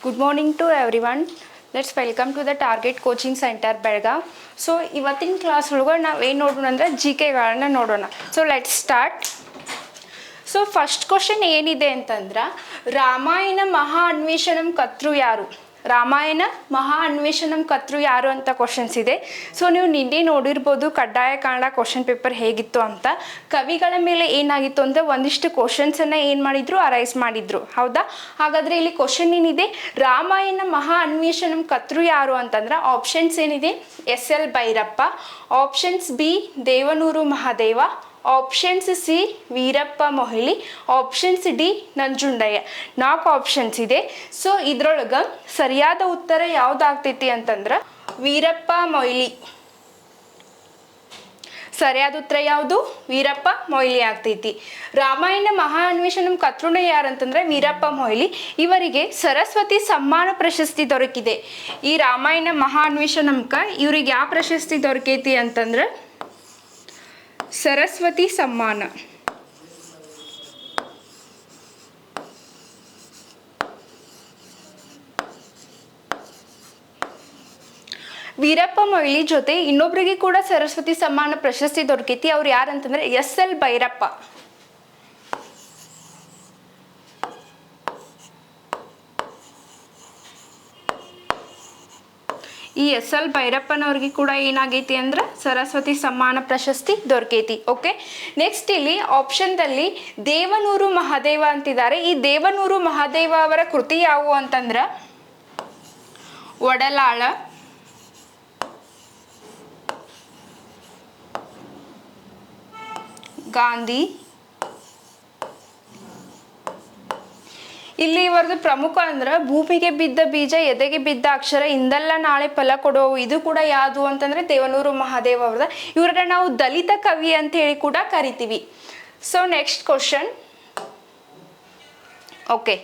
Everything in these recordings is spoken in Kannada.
Good morning to everyone. Let's welcome to the Target Coaching Center Belgaum. So ಇವತ್ತಿನ ಕ್ಲಾಸ್ ಒಳಗೆ ನಾವು ಏನು ನೋಡೋಣ ಅಂದರೆ GKಗಳನ್ನ ನೋಡೋಣ. So let's start. So first question ಏನಿದೆ ಅಂತಂದ್ರೆ ರಾಮಾಯಣ ಮಹಾ ಅನ್ವೇಷಣಂ ಕರ್ತೃ ಯಾರು? ರಾಮಾಯಣ ಮಹಾ ಅನ್ವೇಷಣಂ ಕರ್ತೃ ಯಾರು ಅಂತ ಕ್ವಶನ್ಸ್ ಇದೆ. ಸೊ ನೀವು ನಿನ್ನೆ ನೋಡಿರ್ಬೋದು ಕಡ್ಡಾಯ ಕನ್ನಡ ಕ್ವಶನ್ ಪೇಪರ್ ಹೇಗಿತ್ತು ಅಂತ. ಕವಿಗಳ ಮೇಲೆ ಏನಾಗಿತ್ತು ಅಂದರೆ ಒಂದಿಷ್ಟು ಕ್ವಶನ್ಸನ್ನು ಏನು ಮಾಡಿದ್ರು ಅರೈಸ್ ಮಾಡಿದ್ರು, ಹೌದಾ? ಹಾಗಾದರೆ ಇಲ್ಲಿ ಕ್ವಶನ್ ಏನಿದೆ, ರಾಮಾಯಣ ಮಹಾ ಅನ್ವೇಷಣಂ ಕರ್ತೃ ಯಾರು ಅಂತಂದ್ರೆ ಆಪ್ಷನ್ಸ್ ಏನಿದೆ, SL Bhyrappa, options B Devanur Mahadeva, options C Veerappa Moily, options D Nanjundaiah. 4 options ಇದೆ. ಸೊ ಇದ್ರೊಳಗೆ ಸರಿಯಾದ ಉತ್ತರ ಯಾವ್ದಾಗ್ತೈತಿ ಅಂತಂದ್ರೆ ವೀರಪ್ಪ ಮೊಯ್ಲಿ. ಸರಿಯಾದ ಉತ್ತರ ಯಾವುದು? ವೀರಪ್ಪ ಮೊಯ್ಲಿ ಆಗ್ತೈತಿ. ರಾಮಾಯಣ ಮಹಾ ಅನ್ವೇಷಣಂ ಕರ್ತೃ ಯಾರಂತಂದ್ರೆ ವೀರಪ್ಪ ಮೊಯ್ಲಿ. ಇವರಿಗೆ ಸರಸ್ವತಿ ಸಮ್ಮಾನ ಪ್ರಶಸ್ತಿ ದೊರಕಿದೆ. ಈ ರಾಮಾಯಣ ಮಹಾ ಅನ್ವೇಷಣಂಕ ಇವ್ರಿಗೆ ಯಾವ ಪ್ರಶಸ್ತಿ ದೊರಕೈತಿ ಅಂತಂದ್ರೆ ಸರಸ್ವತಿ ಸಮ್ಮಾನ. ವೀರಪ್ಪ ಮೊಯ್ಲಿ ಜೊತೆ ಇನ್ನೊಬ್ಬರಿಗೆ ಕೂಡ ಸರಸ್ವತಿ ಸಮ್ಮಾನ ಪ್ರಶಸ್ತಿ ದೊರಕೈತಿ. ಅವ್ರು ಯಾರಂತಂದ್ರೆ SL ಭೈರಪ್ಪ. ಈ SL ಭೈರಪ್ಪನವ್ರಿಗೆ ಕೂಡ ಏನಾಗೈತಿ ಅಂದ್ರೆ ಸರಸ್ವತಿ ಸಮ್ಮಾನ ಪ್ರಶಸ್ತಿ ದೊರಕೈತಿ. ಓಕೆ, ನೆಕ್ಸ್ಟ್ ಇಲ್ಲಿ ಆಪ್ಷನ್ದಲ್ಲಿ ದೇವನೂರು ಮಹಾದೇವ ಅಂತಿದ್ದಾರೆ. ಈ ದೇವನೂರು ಮಹಾದೇವ ಅವರ ಕೃತಿ ಯಾವುವು ಅಂತಂದ್ರೆ ಒಡಲಾಳ, ಗಾಂಧಿ. ಇಲ್ಲಿ ಇವರದು ಪ್ರಮುಖ ಅಂದ್ರೆ ಭೂಮಿಗೆ ಬಿದ್ದ ಬೀಜ ಎದೆಗೆ ಬಿದ್ದ ಅಕ್ಷರ ಇಂದಲ್ಲ ನಾಳೆ ಫಲ ಕೊಡುವವು. ಇದು ಕೂಡ ಯಾವುದು ಅಂತಂದ್ರೆ ದೇವನೂರು ಮಹಾದೇವ ಅವ್ರದ. ಇವ್ರನ್ನ ನಾವು ದಲಿತ ಕವಿ ಅಂತ ಹೇಳಿ ಕೂಡ ಕರಿತೀವಿ. So next question. ಓಕೆ,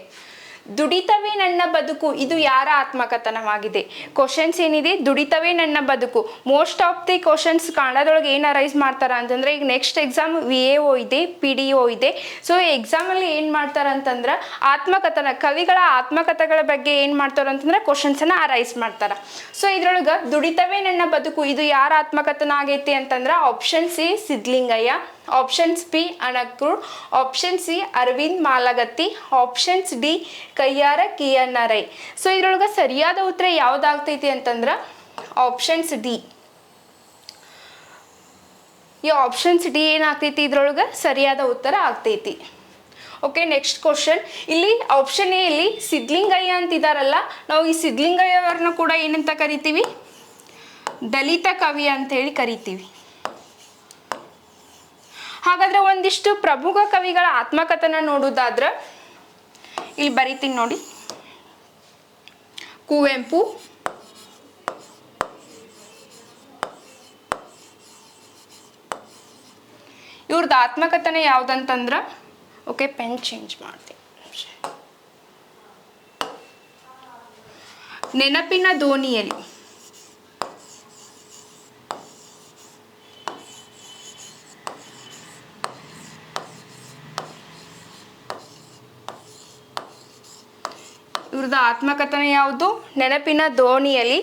ದುಡಿತವೇ ನನ್ನ ಬದುಕು ಇದು ಯಾರ ಆತ್ಮಕಥನವಾಗಿದೆ? ಕ್ವಶನ್ಸ್ ಏನಿದೆ, ದುಡಿತವೇ ನನ್ನ ಬದುಕು. ಮೋಸ್ಟ್ ಆಫ್ ದಿ ಕ್ವಶನ್ಸ್ ಕನ್ನಡದೊಳಗೆ ಏನು ಅರೈಸ್ ಮಾಡ್ತಾರ ಅಂತಂದ್ರೆ, ಈಗ ನೆಕ್ಸ್ಟ್ ಎಕ್ಸಾಮ್ VAO ಇದೆ, PDO ಇದೆ. ಸೊ ಎಕ್ಸಾಮಲ್ಲಿ ಏನು ಮಾಡ್ತಾರೆ ಅಂತಂದ್ರೆ ಆತ್ಮಕಥನ, ಕವಿಗಳ ಆತ್ಮಕಥೆಗಳ ಬಗ್ಗೆ ಏನು ಮಾಡ್ತಾರೆ ಅಂತಂದ್ರೆ ಕ್ವಶನ್ಸನ್ನು ಅರೈಸ್ ಮಾಡ್ತಾರೆ. ಸೊ ಇದ್ರೊಳಗೆ ದುಡಿತವೇ ನನ್ನ ಬದುಕು ಇದು ಯಾರ ಆತ್ಮಕಥನ ಆಗೈತಿ ಅಂತಂದ್ರೆ option C Siddalingaiah, options B Anakru, option C Aravind Malagatti, options D Kayyara Kinhanna Rai. So ಇದ್ರೊಳಗೆ ಸರಿಯಾದ ಉತ್ತರ ಯಾವ್ದಾಗ್ತೈತಿ ಅಂತಂದ್ರೆ ಆಪ್ಷನ್ಸ್ ಡಿ. ಈ ಆಪ್ಷನ್ಸ್ ಡಿ ಏನಾಗ್ತೈತಿ ಇದ್ರೊಳಗೆ ಸರಿಯಾದ ಉತ್ತರ ಆಗ್ತೈತಿ. Okay, next question. ಇಲ್ಲಿ ಆಪ್ಷನ್ ಎ ಇಲ್ಲಿ ಸಿದ್ಧಲಿಂಗಯ್ಯ ಅಂತಿದಾರಲ್ಲ, ನಾವು ಈ ಸಿದ್ಧಲಿಂಗಯ್ಯ ಅವರನ್ನ ಕೂಡ ಏನಂತ ಕರಿತೀವಿ? ದಲಿತ ಕವಿ ಅಂತೇಳಿ ಕರಿತೀವಿ. ಹಾಗಾದ್ರೆ ಒಂದಿಷ್ಟು ಪ್ರಮುಖ ಕವಿಗಳ ಆತ್ಮಕಥನ ನೋಡುವುದಾದ್ರೆ ಇಲ್ಲಿ ಬರೀತೀನಿ ನೋಡಿ. ಕುವೆಂಪು, ಇವ್ರದ್ದು ಆತ್ಮಕಥನ ಯಾವ್ದಂತಂದ್ರ, ಓಕೆ ಪೆನ್ ಚೇಂಜ್ ಮಾಡ್ತೀನಿ, ನೆನಪಿನ ದೋಣಿಯಲ್ಲಿ. ಇವ್ರದ್ದು ಆತ್ಮಕಥನ ಯಾವುದು? ನೆನಪಿನ ದೋಣಿಯಲ್ಲಿ.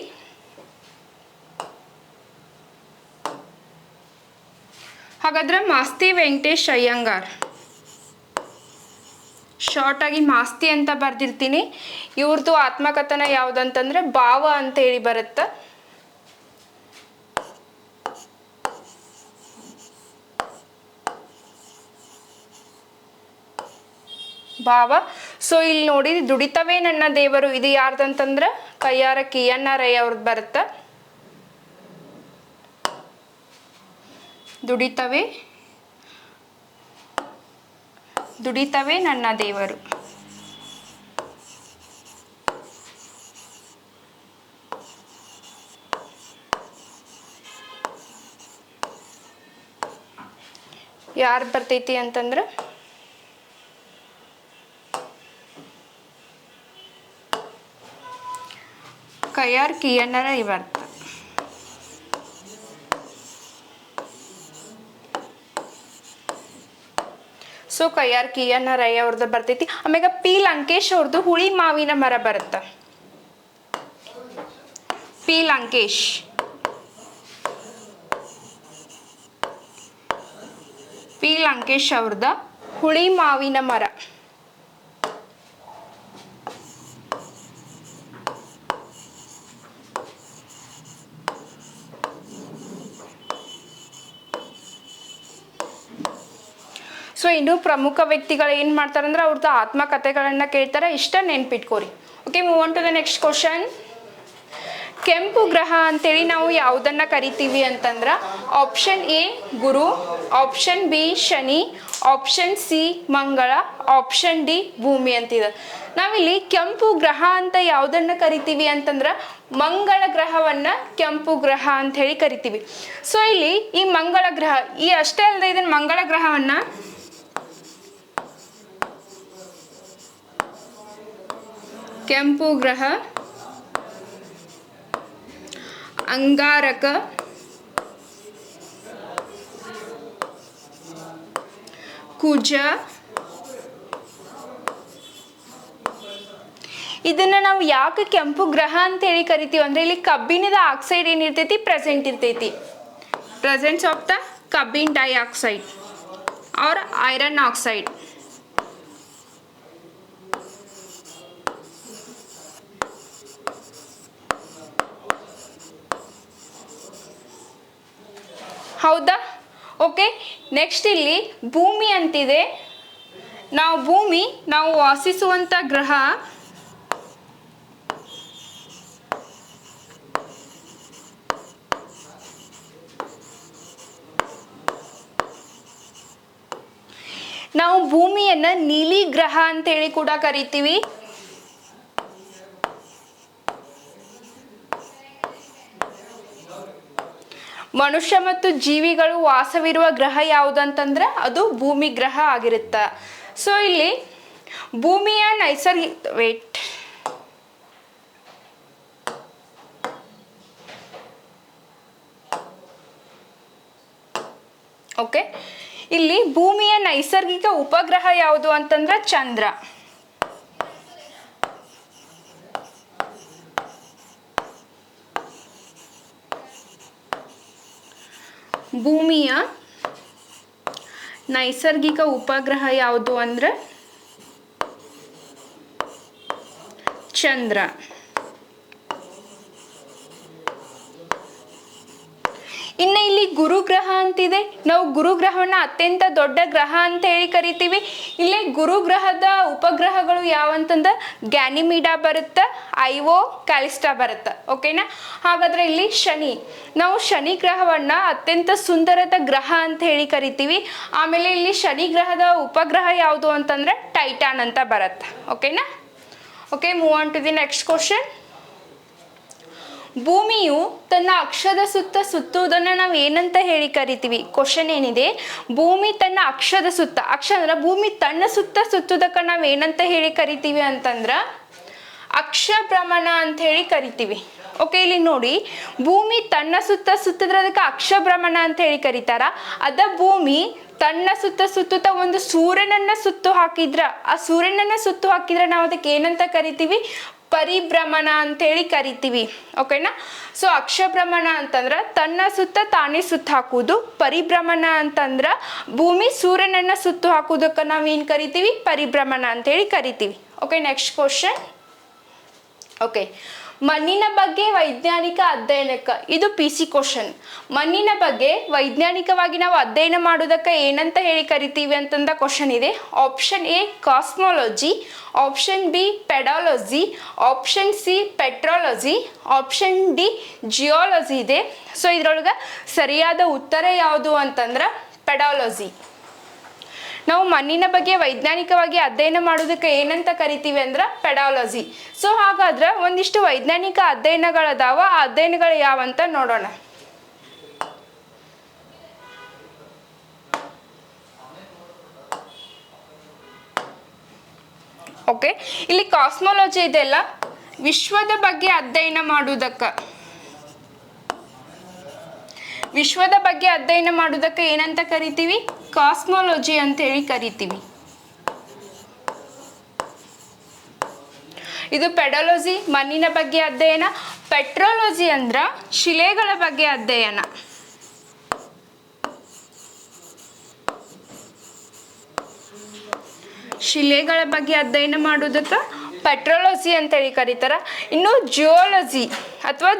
ಹಾಗಾದ್ರೆ ಮಾಸ್ತಿ ವೆಂಕಟೇಶ್ ಅಯ್ಯಂಗಾರ್, ಶಾರ್ಟ್ ಆಗಿ ಮಾಸ್ತಿ ಅಂತ ಬರ್ದಿರ್ತೀನಿ. ಇವ್ರದ್ದು ಆತ್ಮಕಥನ ಯಾವುದಂತಂದ್ರೆ ಭಾವ ಅಂತ ಹೇಳಿ ಬರುತ್ತೆ. ಭಾವ. ಸೊ ಇಲ್ಲಿ ನೋಡಿ, ದುಡಿತವೇ ನನ್ನ ದೇವರು ಇದು ಯಾರ್ದಂತಂದ್ರೆ ಕಯ್ಯಾರ ಕಿಯಣ್ಣ ರೈ ಅವ್ರದ್ದು ಬರುತ್ತೆ. ದುಡಿತವೇ ನನ್ನ ದೇವರು. ಯಾರು ಬರ್ತೈತಿ ಅಂತಂದ್ರೆ ಕಯ್ಯಾರ ಕಿಯಣ್ಣ ರೈ ಬರ್ತ. ಸೊ ಕಯ್ಯಾರ್ ಕಿಯಣ್ಣ ರೈ ಅವ್ರದ್ದು ಬರ್ತೈತಿ. ಆಮ್ಯಾಗ ಪಿ ಲಂಕೇಶ್ ಅವ್ರದ್ದು ಹುಳಿ ಮಾವಿನ ಮರ ಬರುತ್ತೆ. ಪಿ ಲಂಕೇಶ್. ಪಿ ಲಂಕೇಶ್ ಅವ್ರದ ಹುಳಿ ಮಾವಿನ ಮರ. ಸೊ ಇನ್ನು ಪ್ರಮುಖ ವ್ಯಕ್ತಿಗಳು ಏನು ಮಾಡ್ತಾರೆ ಅಂದ್ರೆ ಅವ್ರದ್ದು ಆತ್ಮಕಥೆಗಳನ್ನ ಕೇಳ್ತಾರೆ, ಇಷ್ಟ ನೆನ್ಪಿಟ್ಕೋರಿ. Okay, move on to the next question. ಕೆಂಪು ಗ್ರಹ ಅಂತೇಳಿ ನಾವು ಯಾವುದನ್ನು ಕರಿತೀವಿ ಅಂತಂದ್ರೆ ಆಪ್ಷನ್ ಎ ಗುರು, ಆಪ್ಷನ್ ಬಿ ಶನಿ, ಆಪ್ಷನ್ ಸಿ ಮಂಗಳ, ಆಪ್ಷನ್ ಡಿ ಭೂಮಿ ಅಂತಿದೆ. ನಾವಿಲ್ಲಿ ಕೆಂಪು ಗ್ರಹ ಅಂತ ಯಾವುದನ್ನು ಕರಿತೀವಿ ಅಂತಂದ್ರೆ ಮಂಗಳ ಗ್ರಹವನ್ನು ಕೆಂಪು ಗ್ರಹ ಅಂತ ಹೇಳಿ ಕರಿತೀವಿ. ಸೊ ಇಲ್ಲಿ ಈ ಮಂಗಳ ಗ್ರಹ ಈ ಅಷ್ಟೇ ಅಲ್ಲದೆ ಇದನ್ನು ಮಂಗಳ ಗ್ರಹವನ್ನು ಕೆಂಪು ಗ್ರಹ, ಅಂಗಾರಕ, ಕುಜ, ಇದನ್ನ ನಾವು ಯಾಕೆ ಕೆಂಪು ಗ್ರಹ ಅಂತ ಹೇಳಿ ಕರಿತೀವಿ ಅಂದ್ರೆ ಇಲ್ಲಿ ಕಬ್ಬಿಣದ ಆಕ್ಸೈಡ್ ಏನಿರ್ತೈತಿ ಪ್ರೆಸೆಂಟ್ ಇರ್ತೈತಿ. ಪ್ರೆಸೆನ್ಸ್ ಆಫ್ ದ ಕಬ್ಬಿನ್ ಡೈಆಕ್ಸೈಡ್ ಆರ್ ಐರನ್ ಆಕ್ಸೈಡ್. ಹೌದಾ? ಓಕೆ, ನೆಕ್ಸ್ಟ್ ಇಲ್ಲಿ ಭೂಮಿ ಅಂತಿದೆ. ಭೂಮಿ ನಾವು ವಾಸಿಸುವಂಥ ಗ್ರಹ. ನಾವು ಭೂಮಿಯನ್ನ ನೀಲಿ ಗ್ರಹ ಅಂತೇಳಿ ಕೂಡ ಕರಿತೀವಿ. ಮನುಷ್ಯ ಮತ್ತು ಜೀವಿಗಳು ವಾಸವಿರುವ ಗ್ರಹ ಯಾವುದಂತಂದ್ರೆ ಅದು ಭೂಮಿ ಗ್ರಹ ಆಗಿರುತ್ತೆ. ಸೊ ಇಲ್ಲಿ ಭೂಮಿಯ ನೈಸರ್ಗಿಕ ಓಕೆ, ಇಲ್ಲಿ ಭೂಮಿಯ ನೈಸರ್ಗಿಕ ಉಪಗ್ರಹ ಯಾವುದು ಅಂತಂದ್ರೆ ಚಂದ್ರ. ಭೂಮಿಯ ನೈಸರ್ಗಿಕ ಉಪಗ್ರಹ ಯಾವುದು ಅಂದ್ರೆ ಚಂದ್ರ. ಇನ್ನು ಇಲ್ಲಿ ಗುರುಗ್ರಹ ಅಂತಿದೆ. ನಾವು ಗುರುಗ್ರಹವನ್ನ ಅತ್ಯಂತ ದೊಡ್ಡ ಗ್ರಹ ಅಂತ ಹೇಳಿ ಕರಿತೀವಿ. ಇಲ್ಲಿ ಗುರುಗ್ರಹದ ಉಪಗ್ರಹಗಳು ಯಾವಂತಂದ್ರೆ ಗ್ಯಾನಿಮೀಡಾ ಬರುತ್ತೆ, ಐವೋ, ಕ್ಯಾಲಿಸ್ಟಾ ಬರುತ್ತೆ. ಓಕೆನಾ? ಹಾಗಾದ್ರೆ ಇಲ್ಲಿ ಶನಿ, ನಾವು ಶನಿ ಗ್ರಹವನ್ನ ಅತ್ಯಂತ ಸುಂದರದ ಗ್ರಹ ಅಂತ ಹೇಳಿ ಕರಿತೀವಿ. ಆಮೇಲೆ ಇಲ್ಲಿ ಶನಿ ಗ್ರಹದ ಉಪಗ್ರಹ ಯಾವುದು ಅಂತಂದ್ರೆ ಟೈಟಾನ್ ಅಂತ ಬರುತ್ತೆ. ಓಕೆನಾ? Okay, move on to the next question. ಭೂಮಿಯು ತನ್ನ ಅಕ್ಷದ ಸುತ್ತ ಸುತ್ತುವುದನ್ನು ನಾವು ಏನಂತ ಹೇಳಿ ಕರಿತೀವಿ? ಕ್ವಶನ್ ಏನಿದೆ, ಭೂಮಿ ತನ್ನ ಅಕ್ಷದ ಸುತ್ತ, ಅಕ್ಷ ಅಂದ್ರೆ ಭೂಮಿ ತನ್ನ ಸುತ್ತ ಸುತ್ತುವುದಕ್ಕೆ ನಾವು ಏನಂತ ಹೇಳಿ ಕರಿತೀವಿ ಅಂತಂದ್ರೆ ಅಕ್ಷ ಭ್ರಮಣ ಅಂತ ಹೇಳಿ ಕರಿತೀವಿ. ಓಕೆ, ಇಲ್ಲಿ ನೋಡಿ, ಭೂಮಿ ತನ್ನ ಸುತ್ತ ಸುತ್ತಿದ್ರೆ ಅದಕ್ಕೆ ಅಕ್ಷ ಭ್ರಮಣ ಅಂತ ಹೇಳಿ ಕರೀತಾರ. ಅದ ಭೂಮಿ ತನ್ನ ಸುತ್ತ ಸುತ್ತುತ್ತಾ ಒಂದು ಸೂರ್ಯನನ್ನ ಸುತ್ತು ಹಾಕಿದ್ರ, ಆ ಸೂರ್ಯನನ್ನ ಸುತ್ತು ಹಾಕಿದ್ರೆ ನಾವು ಅದಕ್ಕೆ ಏನಂತ ಕರಿತೀವಿ? ಪರಿಭ್ರಮಣ ಅಂತೇಳಿ ಕರಿತೀವಿ. ಓಕೆನಾ? ಸೊ ಅಕ್ಷಭ್ರಮಣ ಅಂತಂದ್ರೆ ತನ್ನ ಸುತ್ತ ತಾನೇ ಸುತ್ತು ಹಾಕುವುದು. ಪರಿಭ್ರಮಣ ಅಂತಂದ್ರೆ ಭೂಮಿ ಸೂರ್ಯನನ್ನ ಸುತ್ತು ಹಾಕುವುದಕ್ಕೆ ನಾವೇನು ಕರಿತೀವಿ? ಪರಿಭ್ರಮಣ ಅಂತೇಳಿ ಕರಿತೀವಿ. Okay, next question. ಓಕೆ, ಮಣ್ಣಿನ ಬಗ್ಗೆ ವೈಜ್ಞಾನಿಕ ಅಧ್ಯಯನಕ್ಕೆ, ಇದು PC ಕ್ವಶನ್. ಮಣ್ಣಿನ ಬಗ್ಗೆ ವೈಜ್ಞಾನಿಕವಾಗಿ ನಾವು ಅಧ್ಯಯನ ಮಾಡೋದಕ್ಕೆ ಏನಂತ ಹೇಳಿ ಕರಿತೀವಿ ಅಂತಂದ ಕ್ವಶನ್ ಇದೆ. Option A cosmology, option B pedology, option C petrology, option D geology ಇದೆ. ಸೊ ಇದ್ರೊಳಗೆ ಸರಿಯಾದ ಉತ್ತರ ಯಾವುದು ಅಂತಂದ್ರೆ ಪೆಡಾಲಜಿ. ನಾವು ಮಣ್ಣಿನ ಬಗ್ಗೆ ವೈಜ್ಞಾನಿಕವಾಗಿ ಅಧ್ಯಯನ ಮಾಡೋದಕ್ಕೆ ಏನಂತ ಕರಿತೀವಿ ಅಂದ್ರೆ ಪೆಡಾಲಜಿ. ಸೊ ಹಾಗಾದ್ರೆ ಒಂದಿಷ್ಟು ವೈಜ್ಞಾನಿಕ ಅಧ್ಯಯನಗಳದಾವ, ಆ ಅಧ್ಯಯನಗಳು ಯಾವಂತ ನೋಡೋಣ. ಓಕೆ, ಇಲ್ಲಿ ಕಾಸ್ಮಾಲಜಿ ಇದೆಲ್ಲ ವಿಶ್ವದ ಬಗ್ಗೆ ಅಧ್ಯಯನ ಮಾಡುವುದಕ್ಕೆ, ವಿಶ್ವದ ಬಗ್ಗೆ ಅಧ್ಯಯನ ಮಾಡುವುದಕ್ಕೆ ಏನಂತ ಕರಿತೀವಿ? ಕಾಸ್ಮಾಲಜಿ ಅಂತ ಹೇಳಿ ಕರಿತೀವಿ. ಇದು ಪೆಡಾಲಜಿ ಮಣ್ಣಿನ ಬಗ್ಗೆ ಅಧ್ಯಯನ. ಪೆಟ್ರೋಲಜಿ ಅಂದ್ರೆ ಶಿಲೆಗಳ ಬಗ್ಗೆ ಅಧ್ಯಯನ. ಶಿಲೆಗಳ ಬಗ್ಗೆ ಅಧ್ಯಯನ ಮಾಡೋದಕ್ಕೆ ಪೆಟ್ರೋಲಜಿ ಅಂತೇಳಿ ಕರೀತಾರ. ಇನ್ನು ಜಿಯೋಲಜಿ ಅಥವಾ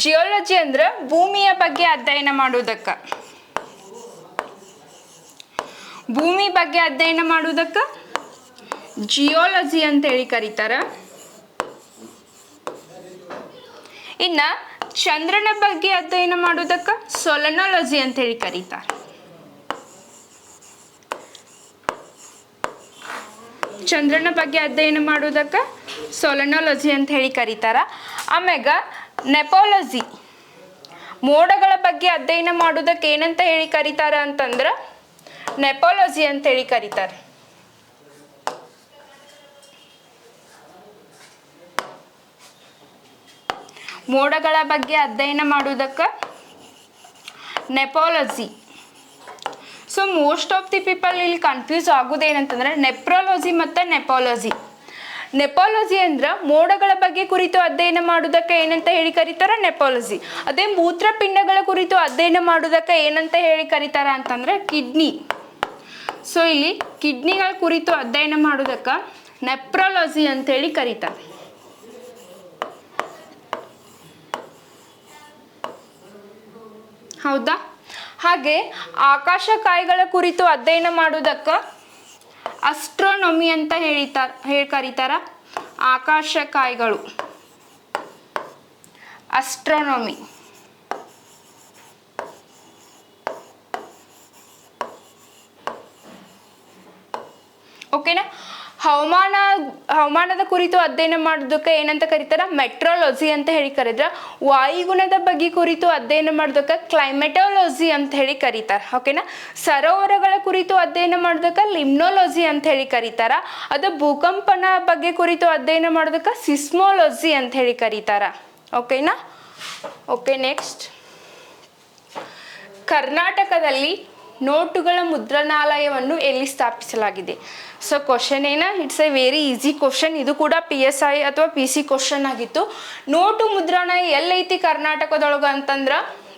ಜಿಯೋಲಜಿ ಅಂದ್ರೆ ಭೂಮಿಯ ಬಗ್ಗೆ ಅಧ್ಯಯನ ಮಾಡೋದಕ್ಕೆ. ಭೂಮಿ ಬಗ್ಗೆ ಅಧ್ಯಯನ ಮಾಡೋದಕ್ಕೆ ಜಿಯೋಲಜಿ ಅಂತೇಳಿ ಕರೀತಾರ. ಇನ್ನ ಚಂದ್ರನ ಬಗ್ಗೆ ಅಧ್ಯಯನ ಮಾಡೋದಕ್ಕೆ ಸೊಲನಾಲಜಿ ಅಂತೇಳಿ ಕರೀತಾರೆ. ಚಂದ್ರನ ಬಗ್ಗೆ ಅಧ್ಯಯನ ಮಾಡೋದಕ್ಕೆ ಸೊಲನಾಲಜಿ ಅಂತ ಹೇಳಿ ಕರೀತಾರ. ಆಮ್ಯಾಗ ನೆಪಾಲಜಿ ಮೋಡಗಳ ಬಗ್ಗೆ ಅಧ್ಯಯನ ಮಾಡೋದಕ್ಕೆ ಏನಂತ ಹೇಳಿ ಕರೀತಾರ ಅಂತಂದ್ರೆ ನೆಪಾಲಜಿ ಅಂತ ಹೇಳಿ ಕರೀತಾರೆ. ಮೋಡಗಳ ಬಗ್ಗೆ ಅಧ್ಯಯನ ಮಾಡೋದಕ್ಕೆ nephology. So most of the people ಇಲ್ಲಿ ಕನ್ಫ್ಯೂಸ್ ಆಗೋದೇನಂತಂದ್ರೆ ನೆಪ್ರಾಲಜಿ ಮತ್ತು ನೆಪಾಲಜಿ ಅಂದ್ರೆ ಮೋಡಗಳ ಬಗ್ಗೆ ಕುರಿತು ಅಧ್ಯಯನ ಮಾಡೋದಕ್ಕೆ ಏನಂತ ಹೇಳಿ ಕರೀತಾರ ನೆಪಾಲಜಿ. ಅದೇ ಮೂತ್ರಪಿಂಡಗಳ ಕುರಿತು ಅಧ್ಯಯನ ಮಾಡೋದಕ್ಕೆ ಏನಂತ ಹೇಳಿ ಕರೀತಾರ ಅಂತಂದ್ರೆ ಕಿಡ್ನಿ. ಸೊ ಇಲ್ಲಿ ಕಿಡ್ನಿಗಳ ಕುರಿತು ಅಧ್ಯಯನ ಮಾಡೋದಕ್ಕೆ ನೆಪ್ರಾಲಜಿ ಅಂತೇಳಿ ಕರೀತಾರೆ. ಹೌದಾ? ಹಾಗೆ ಆಕಾಶಕಾಯಗಳ ಕುರಿತು ಅಧ್ಯಯನ ಮಾಡೋದಕ್ಕೆ ಅಸ್ಟ್ರೋನಮಿ ಅಂತ ಹೇಳಿ ಕರೀತಾರ. ಆಕಾಶಕಾಯಗಳು ಅಸ್ಟ್ರೋನಮಿ. ಓಕೆನಾ? ಹವಾಮಾನದ ಕುರಿತು ಅಧ್ಯಯನ ಮಾಡೋದಕ್ಕೆ ಏನಂತ ಕರೀತಾರ ಮೆಟ್ರೋಲಜಿ ಅಂತ ಹೇಳಿ ಕರೀತಾರ. ವಾಯುಗುಣದ ಬಗ್ಗೆ ಕುರಿತು ಅಧ್ಯಯನ ಮಾಡೋದಕ್ಕೆ ಕ್ಲೈಮೆಟೋಲಜಿ ಅಂತ ಹೇಳಿ ಕರೀತಾರೆ. ಓಕೆನಾ? ಸರೋವರಗಳ ಕುರಿತು ಅಧ್ಯಯನ ಮಾಡೋದಕ್ಕೆ ಲಿಮ್ನೋಲಜಿ ಅಂತ ಹೇಳಿ ಕರೀತಾರ. ಅದು ಭೂಕಂಪನ ಬಗ್ಗೆ ಕುರಿತು ಅಧ್ಯಯನ ಮಾಡೋದಕ್ಕೆ ಸಿಸ್ಮೋಲಜಿ ಅಂತ ಹೇಳಿ ಕರೀತಾರ. ಓಕೆನಾ? ಓಕೆ, ನೆಕ್ಸ್ಟ್ ಕರ್ನಾಟಕದಲ್ಲಿ ನೋಟುಗಳ ಮುದ್ರಣಾಲಯವನ್ನು ಎಲ್ಲಿ ಸ್ಥಾಪಿಸಲಾಗಿದೆ? ಸೊ ಕ್ವಶನ್ ಏನ, it's a very easy question. ಇದು ಕೂಡ PSI ಅಥವಾ PC ಕ್ವಶನ್ ಆಗಿತ್ತು. ನೋಟು ಮುದ್ರಣಾಲಯ ಎಲ್ಲೈತಿ ಕರ್ನಾಟಕದೊಳಗೆ ಅಂತಂದ್ರೆ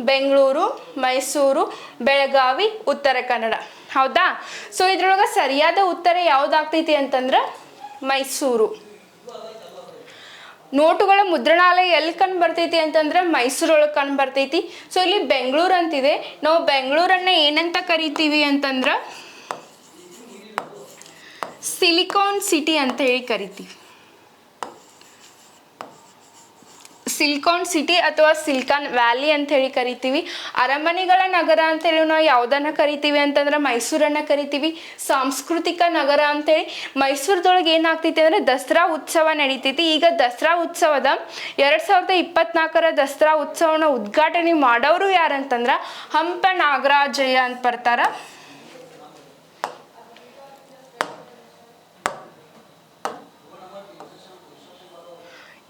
ಬೆಂಗಳೂರು, ಮೈಸೂರು, ಬೆಳಗಾವಿ, ಉತ್ತರ ಕನ್ನಡ. ಹೌದಾ? ಸೊ ಇದ್ರೊಳಗೆ ಸರಿಯಾದ ಉತ್ತರ ಯಾವ್ದಾಗ್ತೈತಿ ಅಂತಂದ್ರೆ ಮೈಸೂರು. ನೋಟುಗಳ ಮುದ್ರಣಾಲಯ ಎಲ್ಲಿ ಕಂಡು ಬರ್ತೈತಿ ಅಂತಂದ್ರೆ ಮೈಸೂರೊಳಗೆ ಕಂಡು ಬರ್ತೈತಿ. ಸೊ ಇಲ್ಲಿ ಬೆಂಗಳೂರು ಅಂತಿದೆ. ನಾವು ಬೆಂಗಳೂರನ್ನ ಏನಂತ ಕರಿತೀವಿ ಅಂತಂದ್ರೆ ಸಿಲಿಕಾನ್ ಸಿಟಿ ಅಂತ ಹೇಳಿ ಕರಿತೀವಿ. ಸಿಲಿಕಾನ್ ಸಿಟಿ ಅಥವಾ ಸಿಲಿಕಾನ್ ವ್ಯಾಲಿ ಅಂತ ಹೇಳಿ ಕರಿತೀವಿ. ಅರಮನೆಗಳ ನಗರ ಅಂತೇಳಿ ನಾವು ಯಾವುದನ್ನ ಕರಿತೀವಿ ಅಂತಂದ್ರೆ ಮೈಸೂರನ್ನ ಕರಿತೀವಿ. ಸಾಂಸ್ಕೃತಿಕ ನಗರ ಅಂತೇಳಿ ಮೈಸೂರದೊಳಗೆ ಏನಾಗ್ತೈತಿ ಅಂದ್ರೆ ದಸರಾ ಉತ್ಸವ ನಡೀತೈತಿ. ಈಗ ದಸರಾ ಉತ್ಸವದ 2024 ದಸರಾ ಉತ್ಸವನ ಉದ್ಘಾಟನೆ ಮಾಡೋರು ಯಾರಂತಂದ್ರ ಹಂಪ ನಾಗರಾಜಯ್ಯ ಅಂತ ಬರ್ತಾರ.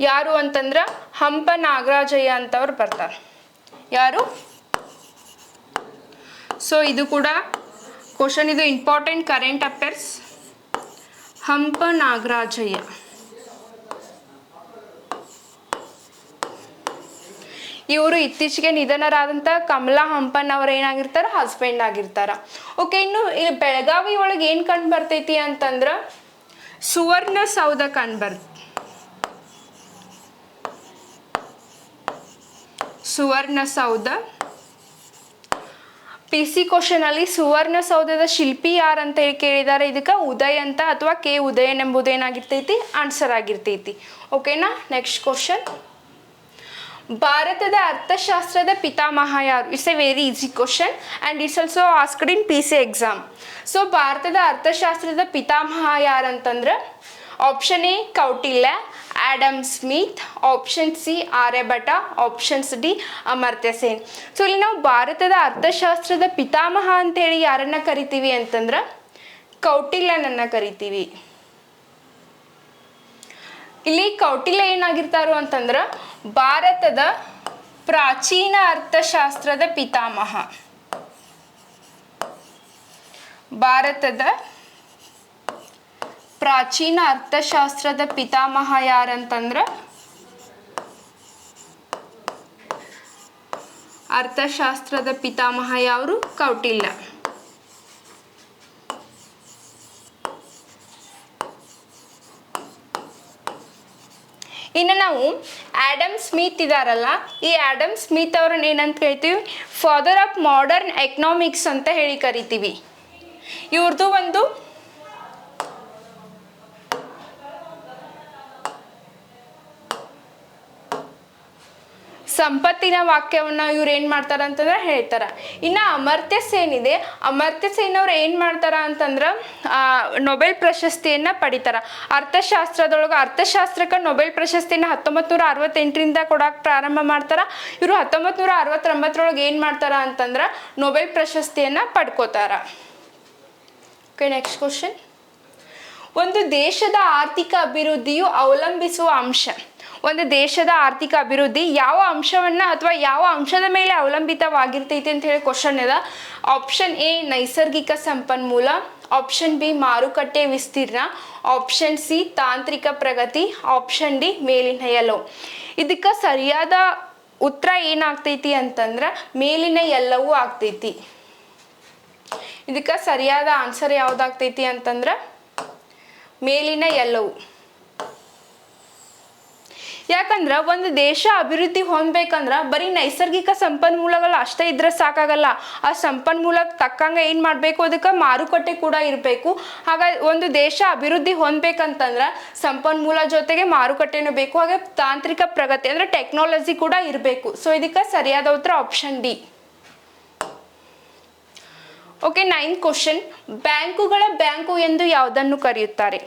ಯಾರು ಅಂತಂದ್ರೆ ಹಂಪ ನಾಗರಾಜಯ್ಯ ಅಂತವ್ರು ಬರ್ತಾರೆ. ಯಾರು? ಸೊ ಇದು ಕೂಡ ಕ್ವಶನ್, ಇದು important current affairs. Hampa Nagarajaiah ಇವರು ಇತ್ತೀಚೆಗೆ ನಿಧನರಾದಂಥ ಕಮಲಾ ಹಂಪನವ್ರು ಏನಾಗಿರ್ತಾರ ಹಸ್ಬೆಂಡ್ ಆಗಿರ್ತಾರ. ಓಕೆ, ಇನ್ನು ಇಲ್ಲಿ ಬೆಳಗಾವಿ ಒಳಗೆ ಏನು ಕಂಡು ಬರ್ತೈತಿ ಅಂತಂದ್ರೆ ಸುವರ್ಣಸೌಧ ಕಂಡು ಬರ್ತೈತಿ. ಸುವರ್ಣಸೌಧ PC ಕ್ವಶನ್ ಅಲ್ಲಿ ಸುವರ್ಣಸೌಧದ ಶಿಲ್ಪಿ ಯಾರಂತ ಕೇಳಿದ್ದಾರೆ. ಇದಕ್ಕೆ ಉದಯ್ ಅಂತ ಅಥವಾ ಕೆ ಉದಯನ್ ಎಂಬುದು ಏನಾಗಿರ್ತೈತಿ ಆನ್ಸರ್ ಆಗಿರ್ತೈತಿ. ಓಕೆನಾ? ನೆಕ್ಸ್ಟ್ ಕ್ವಶನ್, ಭಾರತದ ಅರ್ಥಶಾಸ್ತ್ರದ ಪಿತಾಮಹ ಯಾರು? It's a very easy question and it's also asked in PC exam. So ಭಾರತದ ಅರ್ಥಶಾಸ್ತ್ರದ ಪಿತಾಮಹ ಯಾರಂತಂದ್ರೆ option A Kautilya, Adam Smith, option C Aryabhata, options D Amartya Sen. So ಇಲ್ಲಿ ನಾವು ಭಾರತದ ಅರ್ಥಶಾಸ್ತ್ರದ ಪಿತಾಮಹ ಅಂತೇಳಿ ಯಾರನ್ನ ಕರಿತೀವಿ ಅಂತಂದ್ರೆ ಕೌಟಿಲ್ಯನನ್ನ ಕರಿತೀವಿ. ಇಲ್ಲಿ ಕೌಟಿಲ್ಯ ಏನಾಗಿರ್ತಾರೋ ಅಂತಂದ್ರೆ ಭಾರತದ ಪ್ರಾಚೀನ ಅರ್ಥಶಾಸ್ತ್ರದ ಪಿತಾಮಹ. ಭಾರತದ ಪ್ರಾಚೀನ ಅರ್ಥಶಾಸ್ತ್ರದ ಪಿತಾಮಹ ಯಾರಂತಂದ್ರೆ ಅರ್ಥಶಾಸ್ತ್ರದ ಪಿತಾಮಹ ಯಾರು? ಕೌಟಿಲ್ಯ. ಇನ್ನು ನಾವು ಆಡಮ್ ಸ್ಮಿತ್ ಇದಾರಲ್ಲ, ಈ ಆಡಮ್ ಸ್ಮಿತ್ ಅವ್ರನ್ನ ಏನಂತ ಹೇಳ್ತೀವಿ? ಫಾದರ್ ಆಫ್ ಮಾಡರ್ನ್ ಎಕನಾಮಿಕ್ಸ್ ಅಂತ ಹೇಳಿ ಕರಿತೀವಿ. ಇವ್ರದ್ದು ಒಂದು ಸಂಪತ್ತಿನ ವಾಕ್ಯವನ್ನು ಇವ್ರು ಏನು ಮಾಡ್ತಾರ ಅಂತಂದ್ರೆ ಹೇಳ್ತಾರ. ಇನ್ನು ಅಮರ್ತ್ಯ ಸೇನ್ ಇದೆ, ಅಮರ್ತ್ಯ ಸೇನ್ ಅವ್ರು ಏನು ಮಾಡ್ತಾರ ಅಂತಂದ್ರೆ ನೊಬೆಲ್ ಪ್ರಶಸ್ತಿಯನ್ನು ಪಡಿತಾರ ಅರ್ಥಶಾಸ್ತ್ರದೊಳಗೆ. ಅರ್ಥಶಾಸ್ತ್ರಕ್ಕೆ ನೊಬೆಲ್ ಪ್ರಶಸ್ತಿನ 1968ರಿಂದ ಕೊಡಕ್ಕೆ ಪ್ರಾರಂಭ ಮಾಡ್ತಾರ. ಇವರು 1969ರೊಳಗೆ ಏನು ಮಾಡ್ತಾರ ಅಂತಂದ್ರೆ ನೊಬೆಲ್ ಪ್ರಶಸ್ತಿಯನ್ನು ಪಡ್ಕೋತಾರ. Okay, next question. ಒಂದು ದೇಶದ ಆರ್ಥಿಕ ಅಭಿವೃದ್ಧಿಯು ಅವಲಂಬಿಸುವ ಅಂಶ. ಒಂದು ದೇಶದ ಆರ್ಥಿಕ ಅಭಿವೃದ್ಧಿ ಯಾವ ಅಂಶವನ್ನು ಅಥವಾ ಯಾವ ಅಂಶದ ಮೇಲೆ ಅವಲಂಬಿತವಾಗಿರ್ತೈತಿ ಅಂತ ಹೇಳಿ ಕ್ವಶನ್ ಇದೆ. ಆಪ್ಷನ್ ಎ ನೈಸರ್ಗಿಕ ಸಂಪನ್ಮೂಲ, ಆಪ್ಷನ್ ಬಿ ಮಾರುಕಟ್ಟೆ ವಿಸ್ತೀರ್ಣ, ಆಪ್ಷನ್ ಸಿ ತಾಂತ್ರಿಕ ಪ್ರಗತಿ, ಆಪ್ಷನ್ ಡಿ ಮೇಲಿನ ಎಲ್ಲವೂ. ಇದಕ್ಕೆ ಸರಿಯಾದ ಉತ್ತರ ಏನಾಗ್ತೈತಿ ಅಂತಂದ್ರೆ ಮೇಲಿನ ಎಲ್ಲವೂ ಆಗ್ತೈತಿ. ಇದಕ್ಕೆ ಸರಿಯಾದ ಆನ್ಸರ್ ಯಾವುದಾಗ್ತೈತಿ ಅಂತಂದ್ರೆ ಮೇಲಿನ ಎಲ್ಲವೂ. ಯಾಕಂದ್ರೆ ಒಂದು ದೇಶ ಅಭಿವೃದ್ಧಿ ಹೊಂದಬೇಕಂದ್ರೆ ಬರೀ ನೈಸರ್ಗಿಕ ಸಂಪನ್ಮೂಲಗಳು ಅಷ್ಟೇ ಇದ್ರೆ ಸಾಕಾಗಲ್ಲ. ಆ ಸಂಪನ್ಮೂಲಕ್ಕೆ ತಕ್ಕಂಗೆ ಏನು ಮಾಡಬೇಕು? ಅದಕ್ಕೆ ಮಾರುಕಟ್ಟೆ ಕೂಡ ಇರಬೇಕು. ಹಾಗಾಗಿ ಒಂದು ದೇಶ ಅಭಿವೃದ್ಧಿ ಹೊಂದಬೇಕಂತಂದ್ರೆ ಸಂಪನ್ಮೂಲ ಜೊತೆಗೆ ಮಾರುಕಟ್ಟೆನೂ ಬೇಕು. ಹಾಗೆ ತಾಂತ್ರಿಕ ಪ್ರಗತಿ ಅಂದರೆ ಟೆಕ್ನಾಲಜಿ ಕೂಡ ಇರಬೇಕು. ಸೊ ಇದಕ್ಕೆ ಸರಿಯಾದ ಉತ್ತರ option D. Okay, 9th question. ಬ್ಯಾಂಕುಗಳ ಬ್ಯಾಂಕು ಎಂದು ಯಾವುದನ್ನು ಕರೆಯುತ್ತಾರೆ?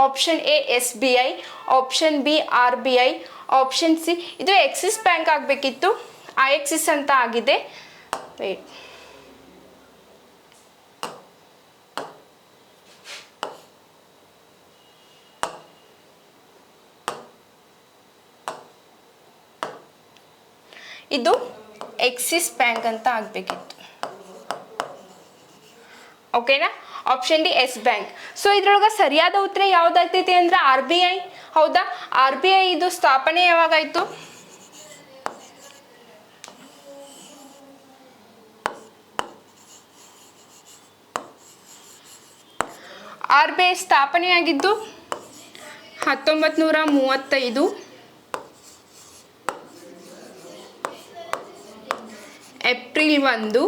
Option A SBI, option B RBI, option C, ಇದು ಎಕ್ಸಿಸ್ ಬ್ಯಾಂಕ್ ಆಗಬೇಕಿತ್ತು, IXIS ಅಂತ ಆಗಿದೆ. ವೇಟ್, ಇದು ಎಕ್ಸಿಸ್ ಬ್ಯಾಂಕ್ ಅಂತ ಆಗಬೇಕಿತ್ತು. ಓಕೆನಾ? Option D Yes bank. So ಇದ್ರೊಳಗೆ ಸರಿಯಾದ ಉತ್ತರ ಯಾವ್ದಾಗ್ತೈತಿ ಅಂದ್ರೆ RBI. ಹೌದಾ? RBI ಇದು ಸ್ಥಾಪನೆ ಯಾವಾಗಾಯ್ತು? RBI ಸ್ಥಾಪನೆಯಾಗಿದ್ದು 1935 April 1.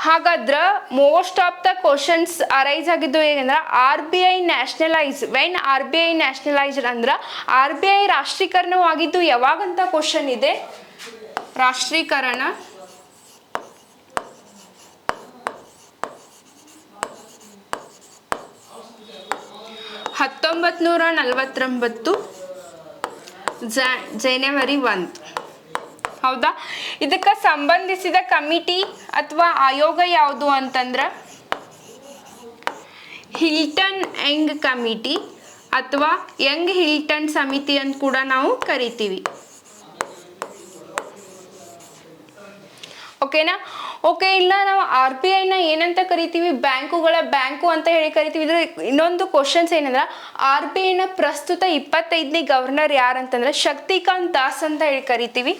ಹಾಗಾದ್ರೆ most of the questions arise ಆಗಿದ್ದು ಹೇಗಂದ್ರೆ RBI nationalise. When RBI nationalised ಅಂದ್ರೆ RBI ರಾಷ್ಟ್ರೀಕರಣವಾಗಿದ್ದು ಯಾವಾಗಂತ ಕ್ವಶನ್ ಇದೆ. ರಾಷ್ಟ್ರೀಕರಣ 1949 ಜನವರಿ 1. ಹೌದಾ? ಇದಕ್ಕೆ ಸಂಬಂಧಿಸಿದ ಕಮಿಟಿ ಅಥವಾ ಆಯೋಗ ಯಾವುದು ಅಂತಂದ್ರೆ ಹಿಲ್ಟನ್ ಯಂಗ್ ಕಮಿಟಿ ಅಥವಾ ಯಂಗ್ ಹಿಲ್ಟನ್ ಸಮಿತಿ ಅಂತ ಕೂಡ ನಾವು ಕರಿತೀವಿ. ಓಕೆನಾ? ಓಕೆ, ಇಲ್ಲ ನಾವು RBIನ ಏನಂತ ಕರಿತೀವಿ? ಬ್ಯಾಂಕುಗಳ ಬ್ಯಾಂಕು ಅಂತ ಹೇಳಿ ಕರಿತೀವಿ. ಇದ್ರ ಇನ್ನೊಂದು ಕ್ವಶನ್ಸ್ ಏನಂದ್ರೆ RBIನ ಪ್ರಸ್ತುತ 25ನೇ ಗವರ್ನರ್ ಯಾರಂತಂದ್ರೆ ಶಕ್ತಿಕಾಂತ್ ದಾಸ್ ಅಂತ ಹೇಳಿ ಕರಿತೀವಿ.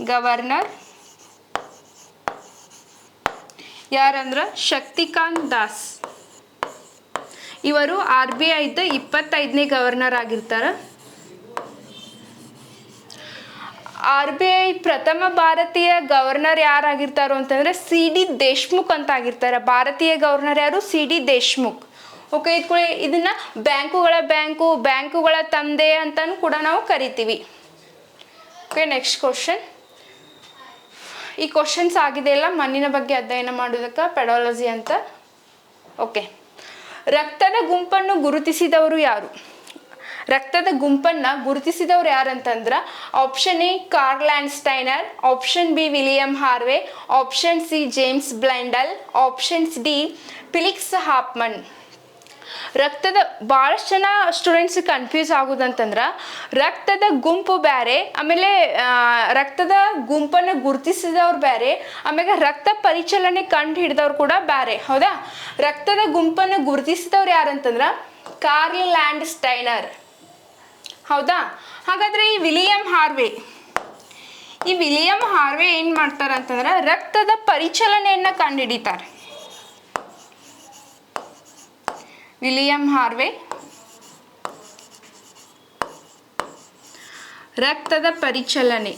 ಗವರ್ನರ್ ಯಾರಂದ್ರ ಶಕ್ತಿಕಾಂತ್ ದಾಸ್. ಇವರು RBI 25ನೇ ಗವರ್ನರ್ ಆಗಿರ್ತಾರ. RBI ಪ್ರಥಮ ಭಾರತೀಯ ಗವರ್ನರ್ ಯಾರಾಗಿರ್ತಾರೋ ಅಂತಂದ್ರೆ CD ದೇಶ್ಮುಖ್ ಅಂತ ಆಗಿರ್ತಾರೆ. ಭಾರತೀಯ ಗವರ್ನರ್ ಯಾರು? CD ದೇಶ್ಮುಖ್. ಓಕೆ, ಇದನ್ನ ಬ್ಯಾಂಕುಗಳ ತಂದೆ ಅಂತಾನು ಕೂಡ ನಾವು ಕರಿತೀವಿ. Okay, next question. ಈ ಕ್ವಶನ್ಸ್ ಆಗಿದೆ ಎಲ್ಲ ಮಣ್ಣಿನ ಬಗ್ಗೆ ಅಧ್ಯಯನ ಮಾಡೋದಕ್ಕೆ ಪೆಡಾಲಜಿ ಅಂತ. ಓಕೆ, ರಕ್ತದ ಗುಂಪನ್ನು ಗುರುತಿಸಿದವರು ಯಾರು? ರಕ್ತದ ಗುಂಪನ್ನು ಗುರುತಿಸಿದವರು ಯಾರಂತಂದ್ರೆ option A Karl Landsteiner, option B William Harvey, option C James Blundell, options D Felix Hoffmann. ರಕ್ತದ ಭಾಳಷ್ಟು ಜನ ಸ್ಟೂಡೆಂಟ್ಸ್ ಕನ್ಫ್ಯೂಸ್ ಆಗೋದಂತಂದ್ರೆ ರಕ್ತದ ಗುಂಪು ಬೇರೆ, ಆಮೇಲೆ ರಕ್ತದ ಗುಂಪನ್ನು ಗುರುತಿಸಿದವ್ರು ಬೇರೆ, ಆಮೇಲೆ ರಕ್ತ ಪರಿಚಲನೆ ಕಂಡು ಹಿಡಿದವ್ರು ಕೂಡ ಬೇರೆ. ಹೌದಾ? ರಕ್ತದ ಗುಂಪನ್ನು ಗುರುತಿಸಿದವ್ರು ಯಾರಂತಂದ್ರೆ ಕಾರ್ಲ್ ಲ್ಯಾಂಡ್ಸ್ಟೈನರ್. ಹೌದಾ? ಹಾಗಾದ್ರೆ ಈ ವಿಲಿಯಂ ಹಾರ್ವೆ ಈ ವಿಲಿಯಂ ಹಾರ್ವೆ ಏನು ಮಾಡ್ತಾರೆ ಅಂತಂದ್ರೆ ರಕ್ತದ ಪರಿಚಲನೆಯನ್ನು ಕಂಡುಹಿಡಿತಾರೆ. ವಿಲಿಯಂ ಹಾರ್ವೆ ರಕ್ತದ ಪರಿಚಲನೆ.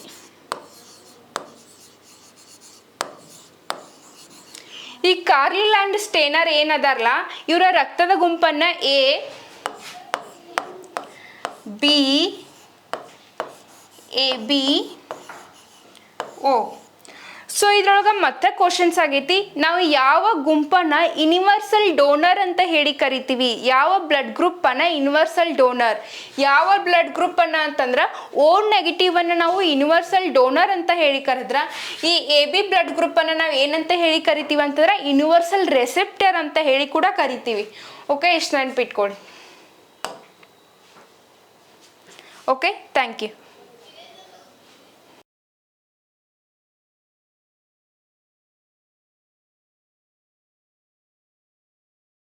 ಈ ಕಾರ್ಲಿಲ್ ಆ್ಯಂಡ್ ಸ್ಟೇನರ್ ಏನದಾರಲ್ಲ ಇವರ ರಕ್ತದ ಗುಂಪನ್ನು A B A B O. So ಇದ್ರೊಳಗೆ ಮತ್ತೆ ಕ್ವಶನ್ಸ್ ಆಗೈತಿ, ನಾವು ಯಾವ ಗುಂಪನ್ನು ಯೂನಿವರ್ಸಲ್ ಡೋನರ್ ಅಂತ ಹೇಳಿ ಕರಿತೀವಿ, ಯಾವ ಬ್ಲಡ್ ಗ್ರೂಪನ್ನು ಯೂನಿವರ್ಸಲ್ ಡೋನರ್, ಯಾವ ಬ್ಲಡ್ ಗ್ರೂಪನ್ನು ಅಂತಂದ್ರೆ ಓ ನೆಗೆಟಿವನ್ನು ನಾವು ಯೂನಿವರ್ಸಲ್ ಡೋನರ್ ಅಂತ ಹೇಳಿ ಕರೆದ್ರೆ, ಈ ಎ ಬಿ ಬ್ಲಡ್ ಗ್ರೂಪನ್ನು ನಾವು ಏನಂತ ಹೇಳಿ ಕರಿತೀವಿ ಅಂತಂದ್ರೆ ಯೂನಿವರ್ಸಲ್ ರೆಸೆಪ್ಟರ್ ಅಂತ ಹೇಳಿ ಕೂಡ ಕರಿತೀವಿ. ಓಕೆ, ಇಷ್ಟು ನೆನಪಿಟ್ಕೊಳ್ಳಿ. Okay, thank you.